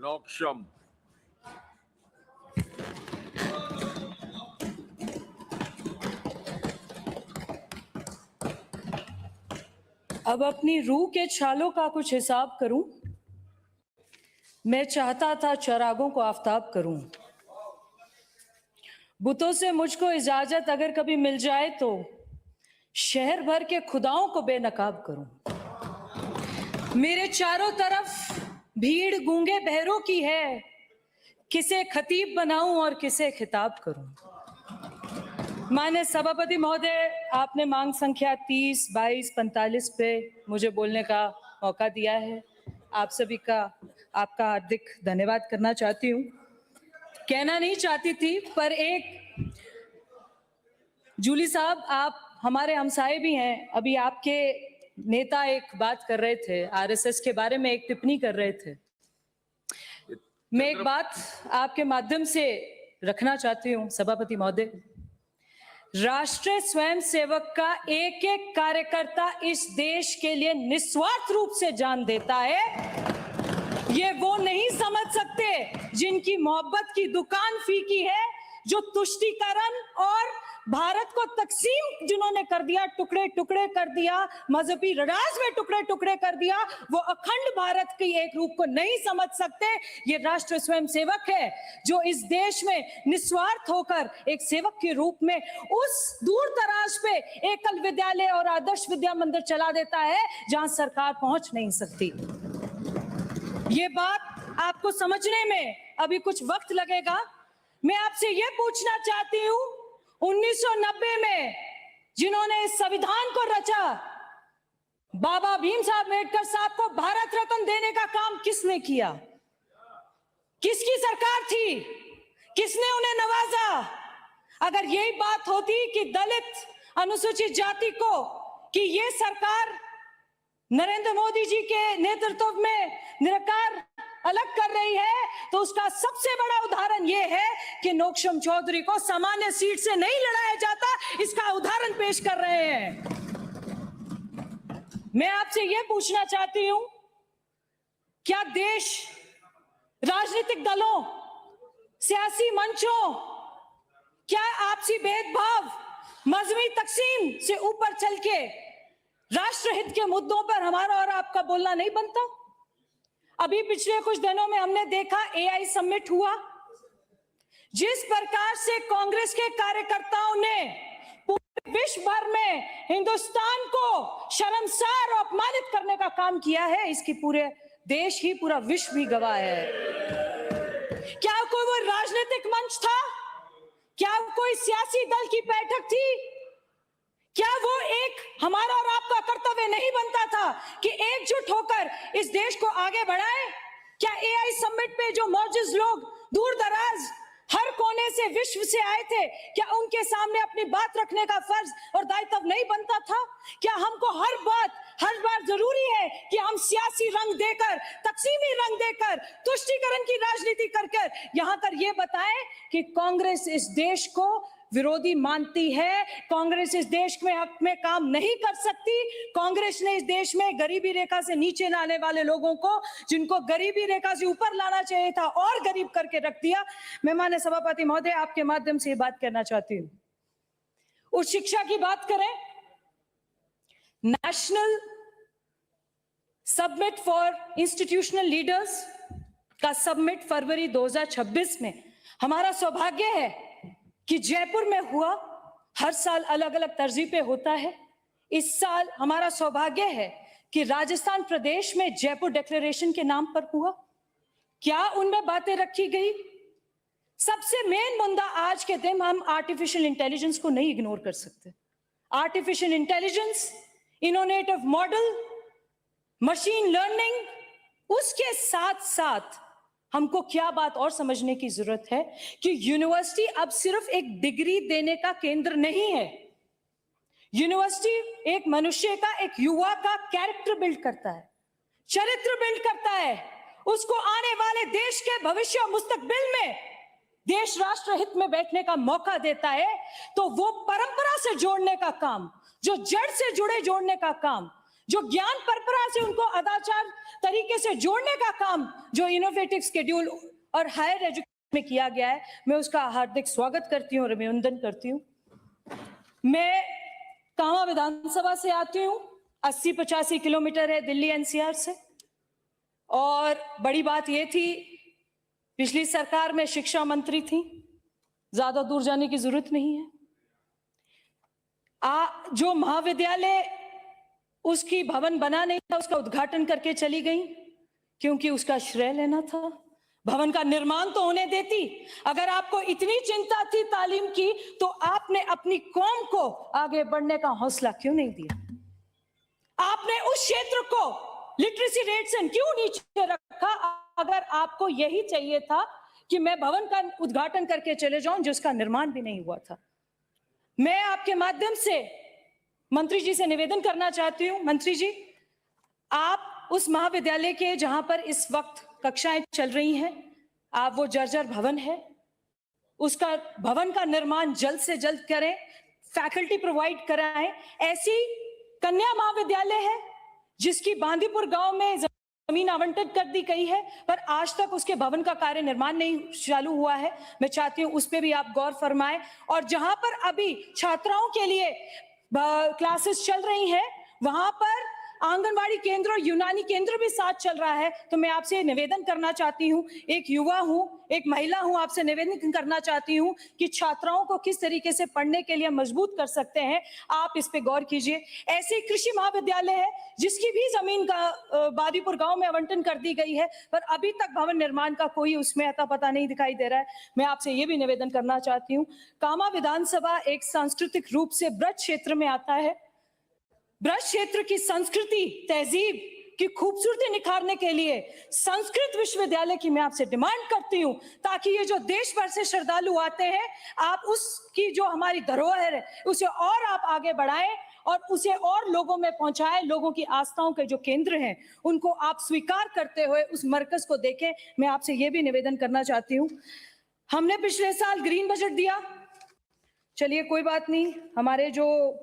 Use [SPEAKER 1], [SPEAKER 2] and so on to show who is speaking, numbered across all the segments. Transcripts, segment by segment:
[SPEAKER 1] नौक्षम।
[SPEAKER 2] अब अपनी रूह के छालों का कुछ हिसाब करूं। मैं चाहता था चरागों को आफताब करूं। बुतों से मुझको इजाजत अगर कभी मिल जाए तो शहर भर के खुदाओं को बेनकाब करूं। मेरे चारों तरफ भीड़ गूंगे बहरों की है, किसे खतीब बनाऊं और किसे खिताब करूं। माननीय सभापति महोदय, आपने मांग संख्या 30, 22, 45 पे मुझे बोलने का मौका दिया है। आप सभी का आपका हार्दिक धन्यवाद करना चाहती हूँ। कहना नहीं चाहती थी, पर एक जूली साहब, आप हमारे हमसाए भी हैं। अभी आपके नेता एक बात कर रहे थे, आरएसएस के बारे में एक टिप्पणी कर रहे थे। मैं एक बात आपके माध्यम से रखना चाहती हूँ सभापति महोदय। राष्ट्रीय स्वयंसेवक का एक एक कार्यकर्ता इस देश के लिए निस्वार्थ रूप से जान देता है। ये वो नहीं समझ सकते जिनकी मोहब्बत की दुकान फीकी है, जो तुष्टीकरण और भारत को तकसीम जिन्होंने कर दिया, टुकड़े टुकड़े कर दिया, मजहबी रडास में टुकड़े टुकड़े कर दिया, वो अखंड भारत की एक रूप को नहीं समझ सकते। ये राष्ट्र स्वयंसेवक है जो इस देश में निस्वार्थ होकर एक सेवक के रूप में उस दूर दराज पे एकल विद्यालय और आदर्श विद्या मंदिर चला देता है जहां सरकार पहुंच नहीं सकती। ये बात आपको समझने में अभी कुछ वक्त लगेगा। मैं आपसे यह पूछना चाहती हूं, 1990 में जिन्होंने इस संविधान को रचा, बाबा भीम साहब अम्बेडकर साहब को भारत रत्न देने का काम किसने किया? किसकी सरकार थी? किसने उन्हें नवाजा? अगर यही बात होती कि दलित अनुसूचित जाति को कि ये सरकार नरेंद्र मोदी जी के नेतृत्व में निराकार अलग कर रही है, तो उसका सबसे बड़ा उदाहरण यह है कि नौक्षम चौधरी को सामान्य सीट से नहीं लड़ाया जाता। इसका उदाहरण पेश कर रहे हैं। मैं आपसे यह पूछना चाहती हूं, क्या देश राजनीतिक दलों, सियासी मंचों, क्या आपसी भेदभाव, मजहबी तकसीम से ऊपर चल के राष्ट्रहित के मुद्दों पर हमारा और आपका बोलना नहीं बनता? अभी पिछले कुछ दिनों में हमने देखा एआई समिट हुआ। जिस प्रकार से कांग्रेस के कार्यकर्ताओं ने पूरे विश्व भर में हिंदुस्तान को शर्मसार और अपमानित करने का काम किया है, इसकी पूरे देश ही, पूरा विश्व भी गवाह है। क्या कोई वो राजनीतिक मंच था? क्या कोई सियासी दल की बैठक थी? क्या वो एक हमारा और आपका कर्तव्य नहीं बनता था कि एकजुट होकर इस देश को आगे बढ़ाएं? क्या एआई समिट पे जो मौजूद लोग दूर दराज हर कोने से विश्व से आए थे, क्या उनके सामने अपनी बात रखने का फर्ज और दायित्व नहीं बनता था? क्या हमको हर बार जरूरी है कि हम सियासी रंग देकर, तकसीमी रंग देकर, तुष्टीकरण की राजनीति कर यहां कर ये बताएं कि कांग्रेस इस देश को विरोधी मानती है? कांग्रेस इस देश में हक में काम नहीं कर सकती। कांग्रेस ने इस देश में गरीबी रेखा से नीचे लाने वाले लोगों को, जिनको गरीबी रेखा से ऊपर लाना चाहिए था, और गरीब करके रख दिया। मैं माननीय सभापति महोदय, आपके माध्यम से ये बात करना चाहती हूँ। उच्च शिक्षा की बात करें, national submit for institutional leaders का सबमिट फरवरी 2026 में हमारा सौभाग्य है कि जयपुर में हुआ। हर साल अलग अलग तरजीह पे होता है। इस साल हमारा सौभाग्य है कि राजस्थान प्रदेश में जयपुर डिक्लेरेशन के नाम पर हुआ। क्या उनमें बातें रखी गई? सबसे मेन मुद्दा आज के दिन, हम आर्टिफिशियल इंटेलिजेंस को नहीं इग्नोर कर सकते। Artificial intelligence, innovative model, machine learning, उसके साथ साथ हमको क्या बात और समझने की जरूरत है कि यूनिवर्सिटी अब सिर्फ एक डिग्री देने का केंद्र नहीं है। यूनिवर्सिटी एक मनुष्य का, एक युवा का कैरेक्टर बिल्ड करता है, चरित्र बिल्ड करता है, उसको आने वाले देश के भविष्य और मुस्तकबिल में देश राष्ट्र हित में बैठने का मौका देता है। तो वो परंपरा से जोड़ने का काम, जो जड़ से जुड़े जोड़ने का काम, जो ज्ञान परंपरा से उनको अदाचार तरीके से जोड़ने का काम जो इनोवेटिव शेड्यूल और हायर एजुकेशन में किया गया है, मैं उसका हार्दिक स्वागत करती हूँ और अभिनंदन करती हूँ। मैं कांवा विधानसभा से आती हूँ, 80-85 किलोमीटर है दिल्ली एनसीआर से, और बड़ी बात यह थी पिछली सरकार में शिक्षा मंत्री थी, ज्यादा दूर जाने की जरूरत नहीं है। जो महाविद्यालय उसकी भवन बना नहीं था, उसका उद्घाटन करके चली गई, क्योंकि उसका श्रेय लेना था। भवन का निर्माण तो होने देती। अगर आपको इतनी चिंता थी तालीम की, तो आपने अपनी कौम को आगे बढ़ने का हौसला क्यों नहीं दिया? आपने उस क्षेत्र को लिटरेसी रेट से क्यों नीचे रखा? अगर आपको यही चाहिए था कि मैं भवन का उद्घाटन करके चले जाऊं, जिसका निर्माण भी नहीं हुआ था। मैं आपके माध्यम से मंत्री जी से निवेदन करना चाहती हूं, मंत्री जी, आप उस महाविद्यालय के जहां पर इस वक्त कक्षाएं चल रही हैं, आप वो जर्जर भवन है, उसका भवन का निर्माण जल्द से जल्द करें, फैकल्टी प्रोवाइड कराएं। ऐसी कन्या महाविद्यालय है जिसकी बांदीपुर गांव में जमीन आवंटित कर दी गई है, पर आज तक उसके भवन का कार्य निर्माण नहीं चालू हुआ है। मैं चाहती हूं उस पर भी आप गौर फरमाएं। और जहां पर अभी छात्राओं के लिए क्लासेस चल रही हैं, वहां पर आंगनवाड़ी केंद्र और यूनानी केंद्र भी साथ चल रहा है। तो मैं आपसे निवेदन करना चाहती हूं, एक युवा हूं, एक महिला हूं, आपसे निवेदन करना चाहती हूं कि छात्राओं को किस तरीके से पढ़ने के लिए मजबूत कर सकते हैं, आप इस पे गौर कीजिए। ऐसे कृषि महाविद्यालय है जिसकी भी जमीन का बादीपुर गांव में आवंटन कर दी गई है, पर अभी तक भवन निर्माण का कोई उसमें अता पता नहीं दिखाई दे रहा है। मैं आपसे ये भी निवेदन करना चाहती हूँ, कामा विधानसभा एक सांस्कृतिक रूप से ब्रज क्षेत्र में आता है। ब्रज क्षेत्र की संस्कृति तहजीब की खूबसूरती निखारने के लिए संस्कृत विश्वविद्यालय की मैं आपसे डिमांड करती हूं, ताकि ये जो देश भर से श्रद्धालु आते हैं, आप उसकी जो हमारी धरोहर है उसे और आप आगे बढ़ाएं और उसे और लोगों में पहुंचाएं। लोगों की आस्थाओं के जो केंद्र हैं उनको आप स्वीकार करते हुए उस मरकज को देखें। मैं आपसे ये भी निवेदन करना चाहती हूँ, हमने पिछले साल ग्रीन बजट दिया, चलिए कोई बात नहीं, हमारे जो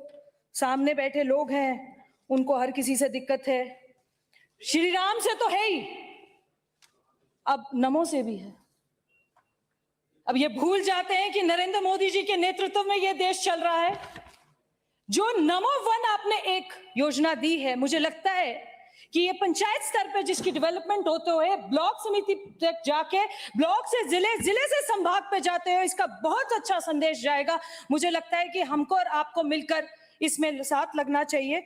[SPEAKER 2] सामने बैठे लोग हैं उनको हर किसी से दिक्कत है, श्री राम से तो है ही, अब नमो से भी है। अब ये भूल जाते हैं कि नरेंद्र मोदी जी के नेतृत्व में ये देश चल रहा है। जो नमो वन आपने एक योजना दी है, मुझे लगता है कि ये पंचायत स्तर पे जिसकी डेवलपमेंट होते हुए ब्लॉक समिति तक जाके, ब्लॉक से जिले, जिले से संभाग पे जाते हुए इसका बहुत अच्छा संदेश जाएगा। मुझे लगता है कि हमको और आपको मिलकर इसमें साथ लगना चाहिए।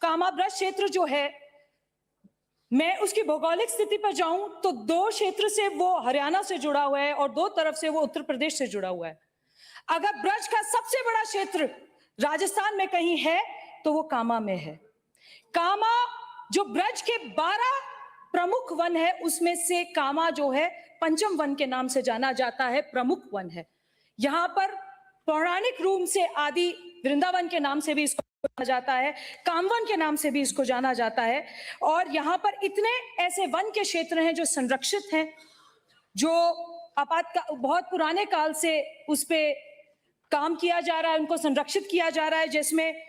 [SPEAKER 2] कामा ब्रज क्षेत्र जो है, मैं उसकी भौगोलिक स्थिति पर जाऊं तो 2 क्षेत्र से वो हरियाणा से जुड़ा हुआ है और 2 तरफ से वो उत्तर प्रदेश से जुड़ा हुआ है। अगर ब्रज का सबसे बड़ा क्षेत्र राजस्थान में कहीं है तो वो कामा में है। कामा जो ब्रज के 12 प्रमुख वन है, उसमें से कामा जो है पंचम वन के नाम से जाना जाता है, प्रमुख वन है। यहाँ पर पौराणिक रूप से आदि वृंदावन के नाम से भी इसको जाना जाता है, कामवन के नाम से भी इसको जाना जाता है। और यहाँ पर इतने ऐसे वन के क्षेत्र हैं जो संरक्षित हैं, जो बहुत पुराने काल से उस पे काम किया जा रहा है, उनको संरक्षित किया जा रहा है, जिसमें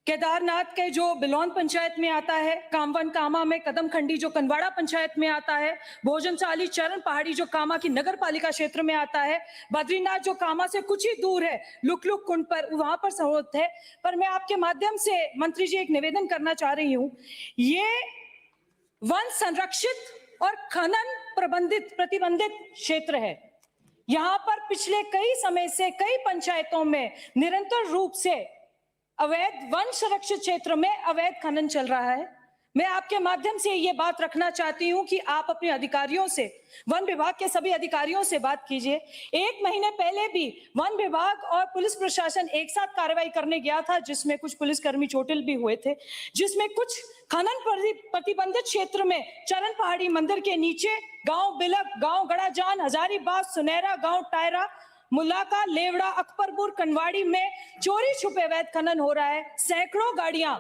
[SPEAKER 2] केदारनाथ के जो बिलौन पंचायत में आता है, कामवन कामा में कदम खंडी जो कंवाड़ा पंचायत में आता है, भोजनसाली चरण पहाड़ी जो कामा की नगर पालिका क्षेत्र में आता है, बद्रीनाथ जो कामा से कुछ ही दूर है, लुकलुक कुंड पर, वहां पर सहूलियत है। पर मैं आपके माध्यम से मंत्री जी एक निवेदन करना चाह रही हूं, ये वन संरक्षित और खनन प्रतिबंधित क्षेत्र है। यहाँ पर पिछले कई समय से कई पंचायतों में निरंतर रूप से अवैध वन संरक्षित क्षेत्र में अवैध खनन चल रहा है। मैं आपके माध्यम से ये बात रखना चाहती हूं कि आप अपने अधिकारियों से, वन विभाग के सभी अधिकारियों से बात कीजिए। 1 महीने पहले भी वन विभाग और पुलिस प्रशासन एक साथ कार्रवाई करने गया था, जिसमें कुछ पुलिसकर्मी चोटिल भी हुए थे, जिसमें कुछ खनन प्रतिबंधित क्षेत्र में चरण पहाड़ी मंदिर के नीचे गांव बिलक, गांव गड़ाजान, हजारीबाग, सुनहरा, गांव टायरा, मुलाका, लेवड़ा, अकबरपुर, कनवाड़ी में चोरी छुपे अवैध खनन हो रहा है। सैकड़ों गाड़ियां,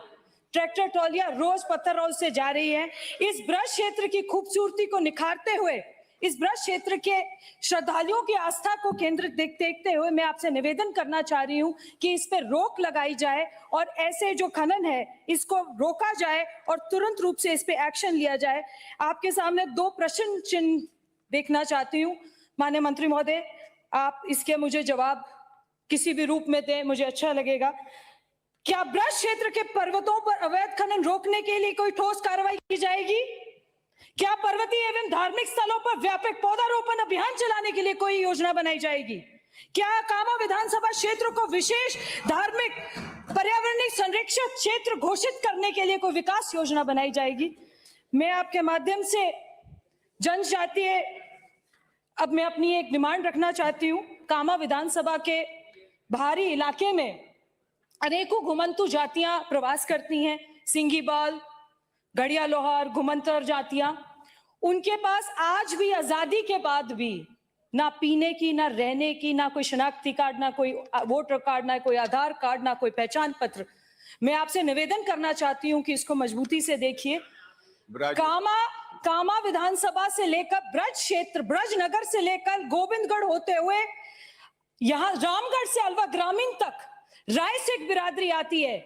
[SPEAKER 2] ट्रैक्टर ट्रॉलियां रोज पत्थर रोज से जा रही हैं। इस ब्रज क्षेत्र की खूबसूरती को निखारते हुए इस ब्रज क्षेत्र के श्रद्धालुओं की आस्था को केंद्रित देखते हुए मैं आपसे निवेदन करना चाह रही हूं कि इस पर रोक लगाई जाए और ऐसे जो खनन है इसको रोका जाए और तुरंत रूप से इस पे एक्शन लिया जाए। आपके सामने 2 प्रश्न चिन्ह देखना चाहती हूं। माननीय मंत्री महोदय, आप इसके मुझे जवाब किसी भी रूप में दें, मुझे अच्छा लगेगा। क्या ब्रज क्षेत्र के पर्वतों पर अवैध खनन रोकने के लिए कोई ठोस कार्रवाई की जाएगी? क्या पर्वतीय एवं धार्मिक स्थलों पर व्यापक पौधारोपण अभियान चलाने के लिए कोई योजना बनाई जाएगी? क्या कामा विधानसभा क्षेत्र को विशेष धार्मिक पर्यावरणीय संरक्षित क्षेत्र घोषित करने के लिए कोई विकास योजना बनाई जाएगी? मैं आपके माध्यम से जनजातीय अब मैं अपनी एक डिमांड रखना चाहती हूं। कामा विधानसभा के बाहरी इलाके में अनेकों घुमंतु जातियां प्रवास करती हैं, सिंघीबाल, गढ़िया लोहार, घुमंतर जातियां। उनके पास आज भी आजादी के बाद भी ना पीने की, ना रहने की, ना कोई शनाख्ती कार्ड, ना कोई वोटर कार्ड, ना कोई आधार कार्ड, ना कोई पहचान पत्र। मैं आपसे निवेदन करना चाहती हूं कि इसको मजबूती से देखिए। कामा विधानसभा से लेकर ब्रज क्षेत्र, ब्रजनगर से लेकर गोविंदगढ़ होते हुए यहां रामगढ़ से अलवा ग्रामीण तक राय सिख बिरादरी आती है।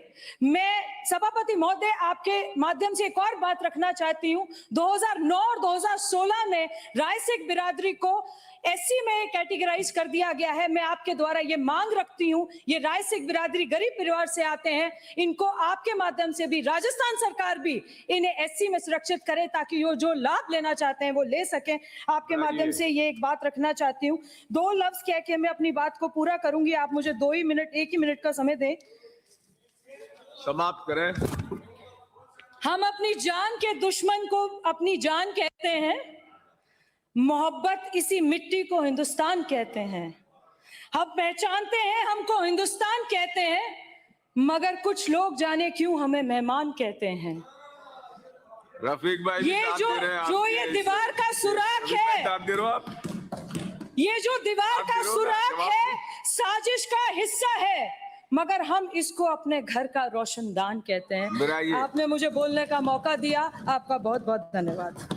[SPEAKER 2] मैं सभापति महोदय आपके माध्यम से एक और बात रखना चाहती हूं। 2009 और 2016 में राय सिख बिरादरी को एससी में कैटेगराइज कर दिया गया है। मैं आपके द्वारा ये मांग रखती हूं, ये राय सिख बिरादरी गरीब परिवार से आते हैं, इनको आपके माध्यम से भी राजस्थान सरकार भी इन्हें एससी में सुरक्षित करे ताकि वो जो लाभ लेना चाहते हैं वो ले सकें। आपके माध्यम से ये एक बात रखना चाहती हूँ। 2 लफ्ज कह के मैं अपनी बात को पूरा करूंगी। आप मुझे 1 ही मिनट का समय दें।
[SPEAKER 1] समाप्त करें।
[SPEAKER 2] हम अपनी जान के दुश्मन को अपनी जान कहते हैं, मोहब्बत इसी मिट्टी को हिंदुस्तान कहते हैं। हम पहचानते हैं हमको हिंदुस्तान कहते हैं, मगर कुछ लोग जाने क्यों हमें मेहमान कहते हैं।
[SPEAKER 1] रफीक भाई,
[SPEAKER 2] ये जो ये दीवार का सुराख है, ये जो दीवार का सुराख है साजिश का हिस्सा है, मगर हम इसको अपने घर का रोशनदान कहते हैं। आपने मुझे बोलने का मौका दिया, आपका बहुत बहुत धन्यवाद।